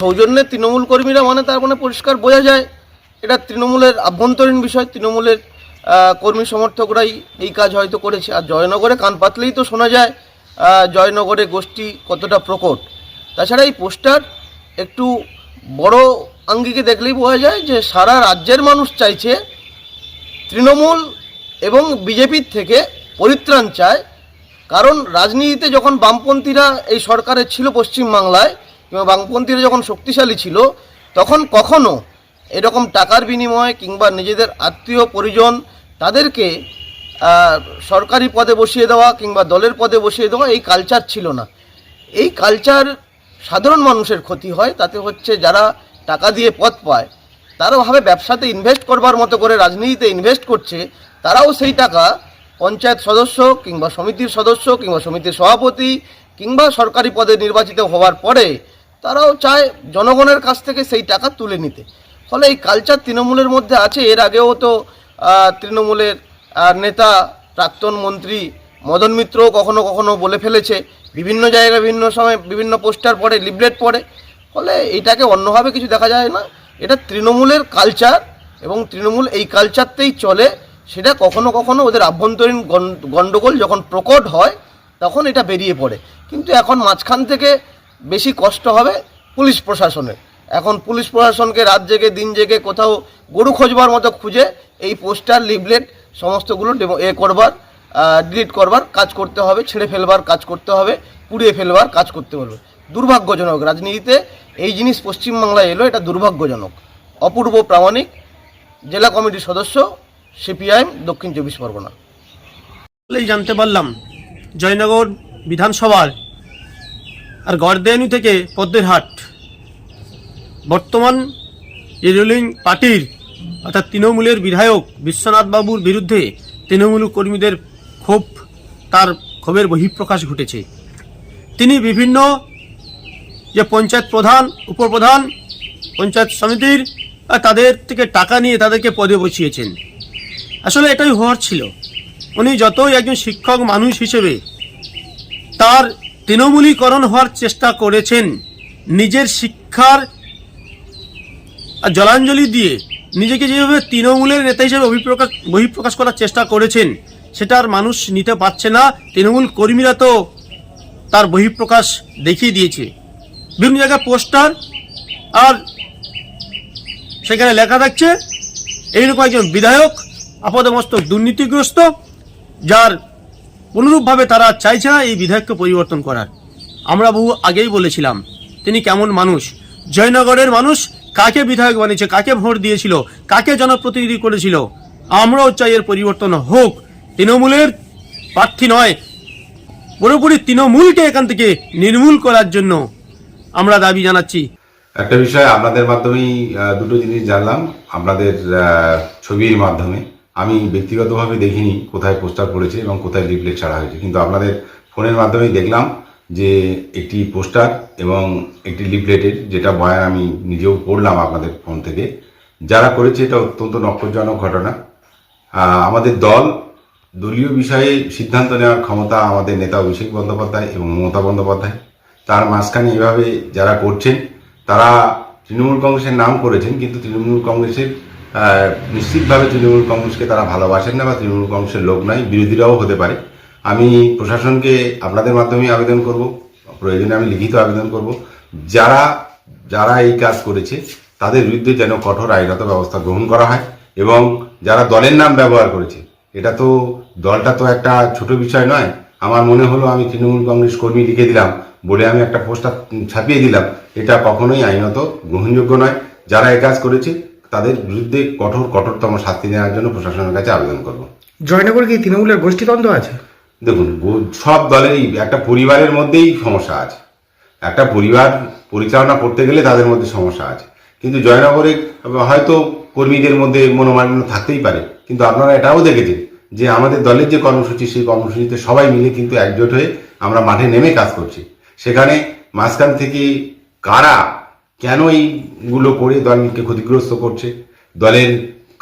সৌজন্যে তৃণমূল কর্মীরা মানে তার মানে পরিষ্কার বোঝা যায় এটা তৃণমূলের আভ্যন্তরীণ বিষয়, তৃণমূলের কর্মী সমর্থকরাই এই কাজ হয়তো করেছে। আর জয়নগরে কান পাতলেই তো শোনা যায় জয়নগরে গোষ্ঠী কতটা প্রকট। তাছাড়া এই পোস্টার একটু বড় আঙ্গিকে দেখলেই বোঝা যায় যে সারা রাজ্যের মানুষ চাইছে তৃণমূল এবং বিজেপির থেকে পরিত্রাণ চায়। কারণ রাজনীতিতে যখন বামপন্থীরা এই সরকারের ছিল পশ্চিমবাংলায়, কিংবা বামপন্থীরা যখন শক্তিশালী ছিল, তখন কখনো এরকম টাকার বিনিময়ে কিংবা নিজেদের আত্মীয় পরিজন তাদেরকে সরকারি পদে বসিয়ে দেওয়া কিংবা দলের পদে বসিয়ে দেওয়া এই কালচার ছিল না। এই কালচার সাধারণ মানুষের ক্ষতি হয়। তাতে হচ্ছে যারা টাকা দিয়ে পদ পায় তারা ভাবে ব্যবসাতে ইনভেস্ট করবার মতো করে রাজনীতিতে ইনভেস্ট করছে, তারাও সেই টাকা পঞ্চায়েত সদস্য কিংবা সমিতির সদস্য কিংবা সমিতির সভাপতি কিংবা সরকারি পদে নির্বাচিত হওয়ার পরে তারাও চায় জনগণের কাছ থেকে সেই টাকা তুলে নিতে। ফলে এই কালচার তৃণমূলের মধ্যে আছে। এর আগেও তো তৃণমূলের নেতা প্রাক্তন মন্ত্রী মদন মিত্রও কখনো কখনো বলে ফেলেছে, বিভিন্ন জায়গায় বিভিন্ন সময় বিভিন্ন পোস্টার পড়ে, লিফলেট পড়ে। ফলে এইটাকে অন্যভাবে কিছু দেখা যায় না, এটা তৃণমূলের কালচার এবং তৃণমূল এই কালচারতেই চলে। সেটা কখনো কখনো ওদের আভ্যন্তরীণ গণ্ডগোল যখন প্রকট হয় তখন এটা বেরিয়ে পড়ে। কিন্তু এখন মাঝখান থেকে বেশি কষ্ট হবে পুলিশ প্রশাসনের। এখন পুলিশ প্রশাসনকে রাত জেগে দিন জেগে কোথাও গরু খোঁজবার মতো খুঁজে এই পোস্টার লিফলেট সমস্তগুলো ডিলিট করবার কাজ করতে হবে, ছেড়ে ফেলবার কাজ করতে হবে, পুড়িয়ে ফেলবার কাজ করতে হবে। দুর্ভাগ্যজনক রাজনীতিতে এই জিনিস পশ্চিমবাংলায় এলো, এটা দুর্ভাগ্যজনক। অপূর্ব প্রামাণিক, জেলা কমিটির সদস্য, সিপিআইএম, দক্ষিণ 24 পরগনা। জানতে পারলাম জয়নগর বিধানসভার আর গড়দেয়ানি থেকে পদ্মেরহাট বর্তমান এই রুলিং পার্টির অর্থাৎ তৃণমূলের বিধায়ক বিশ্বনাথ বাবুর বিরুদ্ধে তৃণমূল কর্মীদের ক্ষোভের বহিঃপ্রকাশ ঘটেছে। তিনি বিভিন্ন যে পঞ্চায়েত প্রধান, উপপ্রধান, পঞ্চায়েত সমিতির তাদের থেকে টাকা নিয়ে তাদেরকে পদে বসিয়েছেন। আসলে এটাই হওয়ার ছিল। উনি যতই একজন শিক্ষক মানুষ হিসেবে তার তৃণমূলীকরণ হওয়ার চেষ্টা করেছেন, নিজের শিক্ষার জলাঞ্জলি দিয়ে নিজেকে যেভাবে তৃণমূলের নেতা হিসেবে বহিঃপ্রকাশ করার চেষ্টা করেছেন সেটা আর মানুষ নিতে পারছে না। তৃণমূল কর্মীরা তো তার বহিঃপ্রকাশ দেখিয়ে দিয়েছে। বিভিন্ন জায়গায় পোস্টার আর সেখানে লেখা থাকছে এইরকম একজন বিধায়ক আপাদমস্তক দুর্নীতিগ্রস্ত, যার অনুরূপভাবে তারা চাইছে না এই বিধায়ককে পরিবর্তন করার। আমরা বহু আগেই বলেছিলাম তিনি কেমন মানুষ, জয়নগরের মানুষ কাকে বিধায়ক বানিয়েছে, কাকে ভোট দিয়েছিল, কাকে জনপ্রতিনিধি করেছিল। আমরাও চাই এর পরিবর্তন হোক। তৃণমূলের প্রার্থী নয়, পুরোপুরি তৃণমূলকে এখান থেকে নির্মূল করার জন্য আমরা দাবি জানাচ্ছি। একটা বিষয় আপনাদের মাধ্যমেই দুটো জিনিস জানলাম, আপনাদের ছবির মাধ্যমে। আমি ব্যক্তিগতভাবে দেখিনি কোথায় পোস্টার পড়েছে এবং কোথায় লিফলেট ছাড়া হয়েছে, কিন্তু আপনাদের ফোনের মাধ্যমেই দেখলাম যে একটি পোস্টার এবং একটি লিফলেটের যেটা বয়ান আমি নিজেও পড়লাম আপনাদের ফোন থেকে। যারা করেছে এটা অত্যন্ত নক্করজনক ঘটনা। আমাদের দলীয় বিষয়ে সিদ্ধান্ত নেওয়ার ক্ষমতা আমাদের নেতা অভিষেক বন্দ্যোপাধ্যায় এবং মমতা বন্দ্যোপাধ্যায়। তার মাঝখানে এভাবে যারা করছেন তারা তৃণমূল কংগ্রেসের নাম করেছেন, কিন্তু তৃণমূল কংগ্রেসের নিশ্চিতভাবে তৃণমূল কংগ্রেসকে তারা ভালোবাসেন না বা তৃণমূল কংগ্রেসের লোক নয়, বিরোধীরাও হতে পারে। আমি প্রশাসনকে আপনাদের মাধ্যমে আবেদন করব, প্রয়োজনে আমি লিখিত আবেদন করব, যারা এই কাজ করেছে তাদের বিরুদ্ধে যেন কঠোর আইনত ব্যবস্থা গ্রহণ করা হয়। এবং যারা দলের নাম ব্যবহার করেছে, দলটা তো একটা ছোট বিষয় নয়। আমার মনে হলো আমি তৃণমূল কংগ্রেস কর্মী লিখে দিলাম বলে আমি একটা পোস্টার ছাপিয়ে দিলাম, এটা কখনোই আইনত গ্রহণযোগ্য নয়। যারা এই কাজ করেছে তাদের বিরুদ্ধে কঠোরতম শাস্তি নেওয়ার জন্য প্রশাসনের কাছে আবেদন করব। জয়নগর কি তৃণমূলের গোষ্ঠীদ্বন্দ্ব আছে? দেখুন, সব দলেরই একটা পরিবারের মধ্যেই সমস্যা আছে। একটা পরিবার পরিচালনা করতে গেলে তাদের মধ্যে সমস্যা আছে। কিন্তু জয়নগরে হয়তো কর্মীদের মধ্যে মনোমালিন্য থাকতেই পারে, কিন্তু আপনারা এটাও দেখেছেন যে আমাদের দলের যে কর্মসূচি, সেই কর্মসূচিতে সবাই মিলে কিন্তু একজোট হয়ে আমরা মাঠে নেমে কাজ করছি। সেখানে মাঝখান থেকে কারা কেন এইগুলো করে দলকে ক্ষতিগ্রস্ত করছে, দলের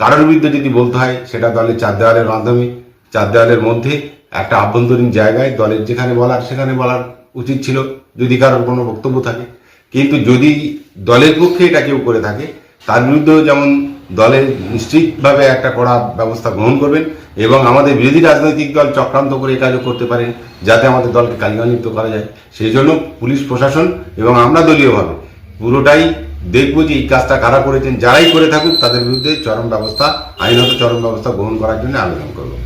কারোর বিরুদ্ধে যদি বলতে হয় সেটা দলের চার দেওয়ালের মাধ্যমে, চার দেওয়ালের মধ্যে একটা আভ্যন্তরীণ জায়গায় দলের যেখানে বলার সেখানে বলার উচিত ছিল যদি কারোর কোনো বক্তব্য থাকে। কিন্তু যদি দলের পক্ষে এটা কেউ করে থাকে তার বিরুদ্ধেও যেমন দলের নিশ্চিতভাবে একটা কড়া ব্যবস্থা গ্রহণ করবেন এবং আমাদের বিরোধী রাজনৈতিক দল চক্রান্ত করে এই কাজও করতে পারেন যাতে আমাদের দলকে কালিমালিপ্ত করা যায়। সেই জন্য পুলিশ প্রশাসন এবং আমরা দলীয়ভাবে পুরোটাই দেখবো যে এই কাজটা কারা করেছেন, যারাই করে থাকুক তাদের বিরুদ্ধে চরম ব্যবস্থা, আইনত চরম ব্যবস্থা গ্রহণ করার জন্য আবেদন করবো।